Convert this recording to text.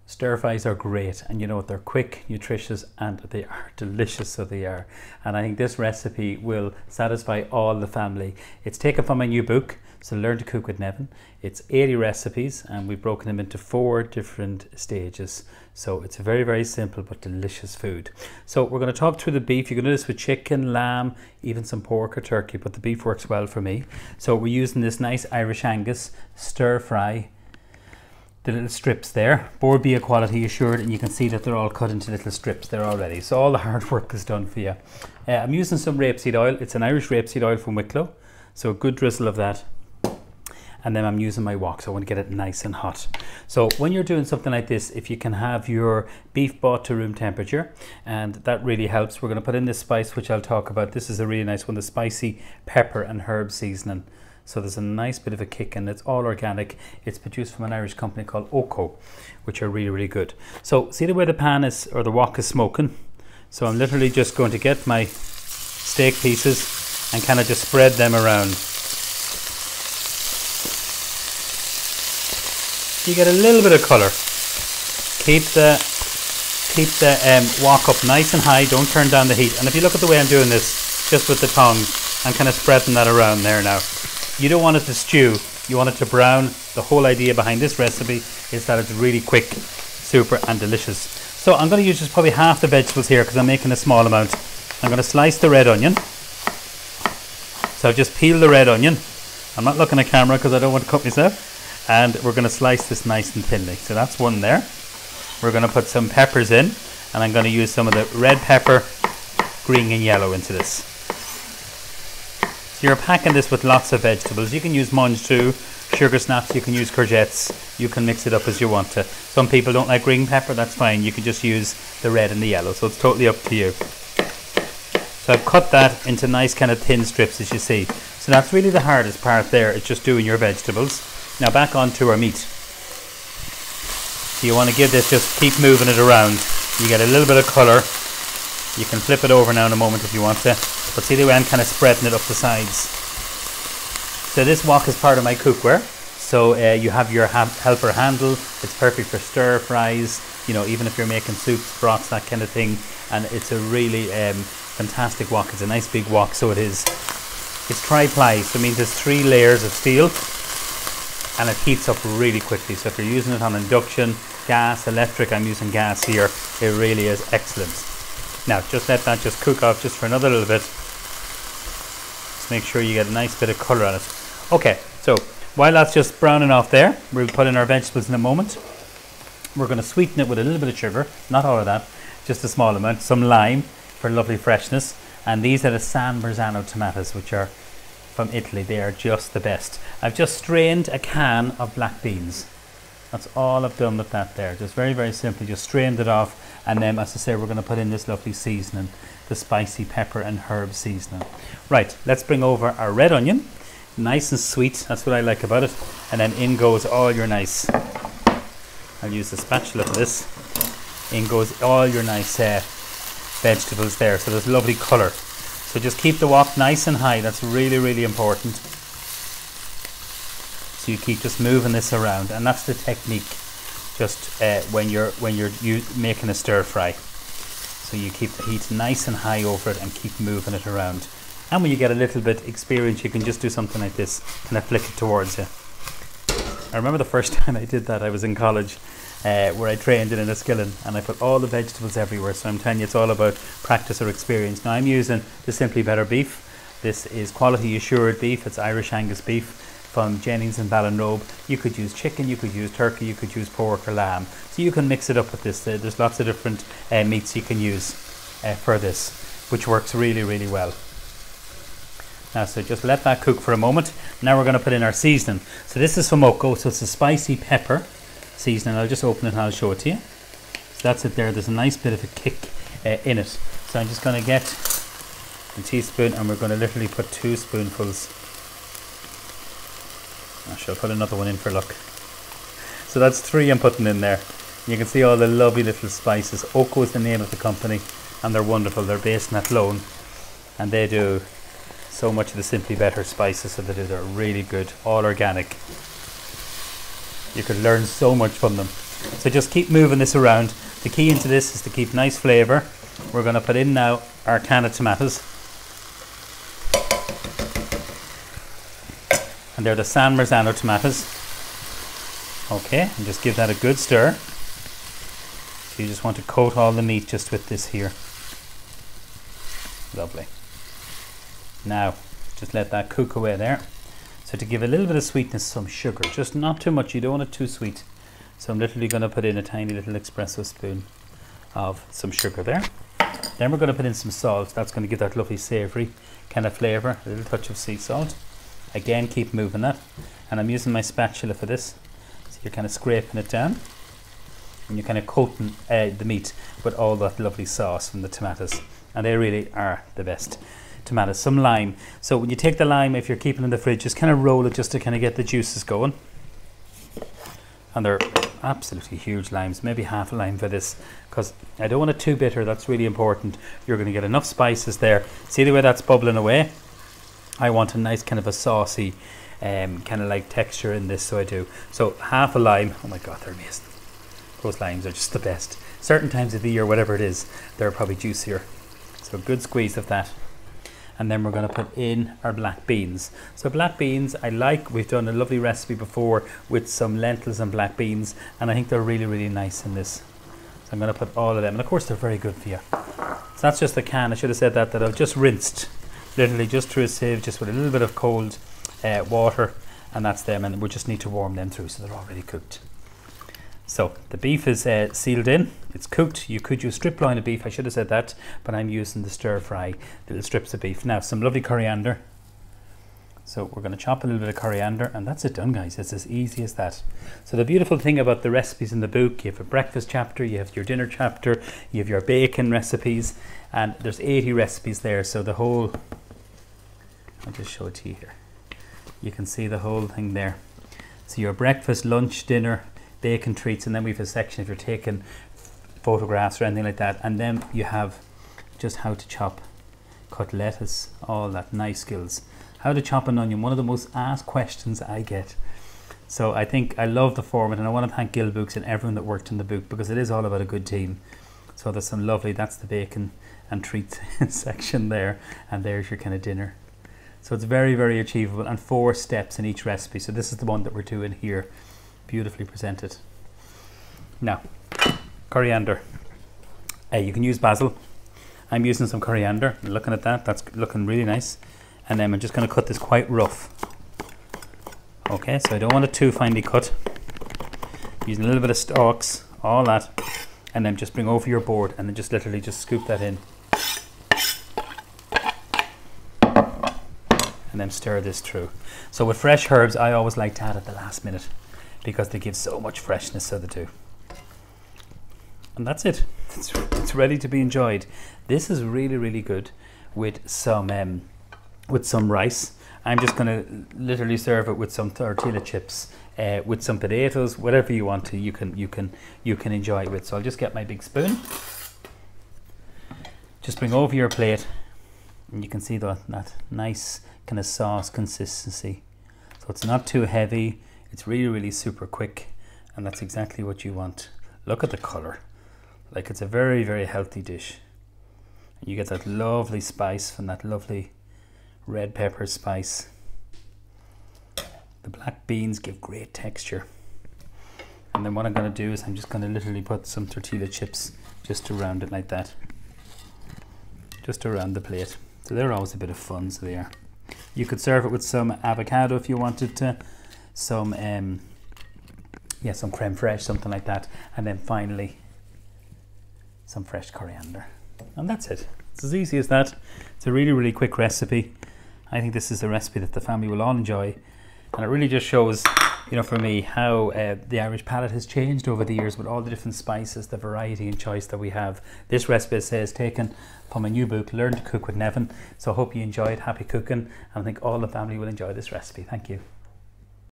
Stir fries are great, and you know what, they're quick, nutritious, and they are delicious, so they are. And I think this recipe will satisfy all the family. It's taken from my new book, so Learn to Cook with Nevin. It's 80 recipes, and we've broken them into 4 different stages. So it's a very, very simple but delicious food. So we're going to talk through the beef. You can do this with chicken, lamb, even some pork or turkey, but the beef works well for me. So we're using this nice Irish Angus stir fry. The little strips there, board beef quality assured, and you can see that they're all cut into little strips there already. So all the hard work is done for you. I'm using some rapeseed oil. It's an Irish rapeseed oil from Wicklow, so a good drizzle of that. And then I'm using my wok, so I want to get it nice and hot. So when you're doing something like this, if you can have your beef brought to room temperature, and that really helps. We're going to put in this spice, which I'll talk about. This is a really nice one, the spicy pepper and herb seasoning. So there's a nice bit of a kick, and it's all organic. It's produced from an Irish company called Oco, which are really, really good. So see the way the pan is, or the wok is smoking? So I'm literally just going to get my steak pieces and kind of just spread them around. You get a little bit of colour. Keep the wok up nice and high. Don't turn down the heat. And if you look at the way I'm doing this, just with the tongs, I'm kind of spreading that around there now. You don't want it to stew, you want it to brown. The whole idea behind this recipe is that it's really quick, super and delicious. So I'm going to use just probably half the vegetables here because I'm making a small amount. I'm going to slice the red onion. So I've just peeled the red onion. I'm not looking at camera because I don't want to cut myself. And we're going to slice this nice and thinly. So that's one there. We're going to put some peppers in, and I'm going to use some of the red pepper, green and yellow into this. You're packing this with lots of vegetables. You can use munge too, sugar snaps, you can use courgettes, you can mix it up as you want to. Some people don't like green pepper, that's fine. You can just use the red and the yellow, so it's totally up to you. So I've cut that into nice kind of thin strips, as you see. So that's really the hardest part there, it's just doing your vegetables. Now back onto our meat. So you want to give this, just keep moving it around. You get a little bit of colour. You can flip it over now in a moment if you want to. But see the way I'm kind of spreading it up the sides. So this wok is part of my cookware. So you have your helper handle. It's perfect for stir fries, you know, even if you're making soups, broths, that kind of thing. And it's a really fantastic wok. It's a nice big wok, so it is. It's tri-ply, so it means there's 3 layers of steel, and it heats up really quickly. So if you're using it on induction, gas, electric, I'm using gas here, it really is excellent. Now just let that just cook off just for another little bit. Just make sure you get a nice bit of colour on it. Okay, so while that's just browning off there, we'll put in our vegetables in a moment. We're going to sweeten it with a little bit of sugar, not all of that, just a small amount, some lime for lovely freshness, and these are the San Marzano tomatoes, which are from Italy. They are just the best. I've just strained a can of black beans. That's all I've done with that there. Just very, very simply, just strained it off. And then, as I say, we're going to put in this lovely seasoning, the spicy pepper and herb seasoning. Right, let's bring over our red onion. Nice and sweet, that's what I like about it. And then in goes all your nice, I'll use the spatula for this. In goes all your nice vegetables there. So there's lovely colour. So just keep the wok nice and high. That's really, really important. So you keep just moving this around, and that's the technique. Just when you're making a stir fry, so you keep the heat nice and high over it and keep moving it around. And when you get a little bit experience, you can just do something like this, kind of flick it towards you. I remember the first time I did that, I was in college, where I trained in Enniskillen, and I put all the vegetables everywhere. So I'm telling you, it's all about practice or experience. Now I'm using the Simply Better beef. This is quality assured beef. It's Irish Angus beef from Jennings and Ballinrobe. You could use chicken, you could use turkey, you could use pork or lamb. So you can mix it up with this. There's lots of different meats you can use for this, which works really, really well. Now, so just let that cook for a moment. Now we're going to put in our seasoning. So this is from Oco, so it's a spicy pepper seasoning. I'll just open it and I'll show it to you. So that's it there. There's a nice bit of a kick in it. So I'm just going to get a teaspoon, and we're going to literally put 2 spoonfuls. I shall put another one in for luck. So that's 3 I'm putting in there. You can see all the lovely little spices. Oco is the name of the company, and they're wonderful. They're based in Athlone, and they do so much of the Simply Better spices that they do. They're really good, all organic. You could learn so much from them. So just keep moving this around. The key into this is to keep nice flavour. We're going to put in now our can of tomatoes. And they're the San Marzano tomatoes. Okay, and just give that a good stir. So you just want to coat all the meat just with this here. Lovely. Now, just let that cook away there. So to give a little bit of sweetness, some sugar. Just not too much, you don't want it too sweet. So I'm literally going to put in a tiny little espresso spoon of some sugar there. Then we're going to put in some salt. That's going to give that lovely savoury kind of flavour. A little touch of sea salt. Again, keep moving that. And I'm using my spatula for this. So you're kind of scraping it down. And you're kind of coating the meat with all that lovely sauce from the tomatoes. And they really are the best tomatoes. Some lime. So when you take the lime, if you're keeping it in the fridge, just kind of roll it just to kind of get the juices going. And they're absolutely huge limes, maybe half a lime for this, because I don't want it too bitter. That's really important. You're going to get enough spices there. See the way that's bubbling away? I want a nice kind of a saucy kind of like texture in this, so I do. So half a lime. Oh my god, they're amazing. Those limes are just the best. Certain times of the year, whatever it is, they're probably juicier. So a good squeeze of that. And then we're going to put in our black beans. So black beans, we've done a lovely recipe before with some lentils and black beans, and I think they're really, really nice in this. So I'm going to put all of them, and of course they're very good for you. So that's just the can. I should have said that I've just rinsed, literally just through a sieve, just with a little bit of cold water, and that's them, and we just need to warm them through so they're already cooked. So the beef is sealed in, it's cooked. You could use strip loin of beef, I should have said that, but I'm using the stir fry little strips of beef. Now some lovely coriander. So we're going to chop a little bit of coriander, and that's it done, guys. It's as easy as that. So the beautiful thing about the recipes in the book, you have a breakfast chapter, you have your dinner chapter, you have your bacon recipes, and there's 80 recipes there. So the whole, I'll just show it to you here. You can see the whole thing there. So your breakfast, lunch, dinner, bacon treats, and then we have a section if you're taking photographs or anything like that, and then you have just how to chop, cut lettuce, all that nice skills. How to chop an onion, one of the most asked questions I get. So I think I love the format, and I want to thank Gill Books and everyone that worked in the book, because it is all about a good team. So there's some lovely, that's the bacon and treats section there, and there's your kind of dinner. So it's very, very achievable, and 4 steps in each recipe. So this is the one that we're doing here. Beautifully presented. Now, coriander. You can use basil. I'm using some coriander. Looking at that, that's looking really nice. And then I'm just going to cut this quite rough. Okay, so I don't want it too finely cut. Using a little bit of stalks, all that, and then just bring over your board, and then just literally just scoop that in. And then stir this through. So with fresh herbs, I always like to add at the last minute, because they give so much freshness, so they do. And that's it. It's ready to be enjoyed. This is really, really good with some rice. I'm just going to literally serve it with some tortilla chips, with some potatoes, whatever you want to. You can enjoy it with. So I'll just get my big spoon. Just bring over your plate, and you can see that nice kind of sauce consistency. So it's not too heavy. It's really, really super quick, and that's exactly what you want. Look at the colour. Like, it's a very, very healthy dish. And you get that lovely spice from that lovely red pepper spice. The black beans give great texture. And then what I'm going to do is I'm just going to literally put some tortilla chips just around it like that. Just around the plate. So they're always a bit of fun, so they are. You could serve it with some avocado if you wanted to. Some creme fraiche, something like that, and then finally some fresh coriander, and that's it. It's as easy as that. It's a really, really quick recipe. I think this is a recipe that the family will all enjoy, and it really just shows, you know, for me, how the Irish palate has changed over the years with all the different spices, the variety and choice that we have. This recipe is taken from my new book, Learn to Cook with Nevin. So I hope you enjoyed. Happy cooking, and I think all the family will enjoy this recipe. Thank you.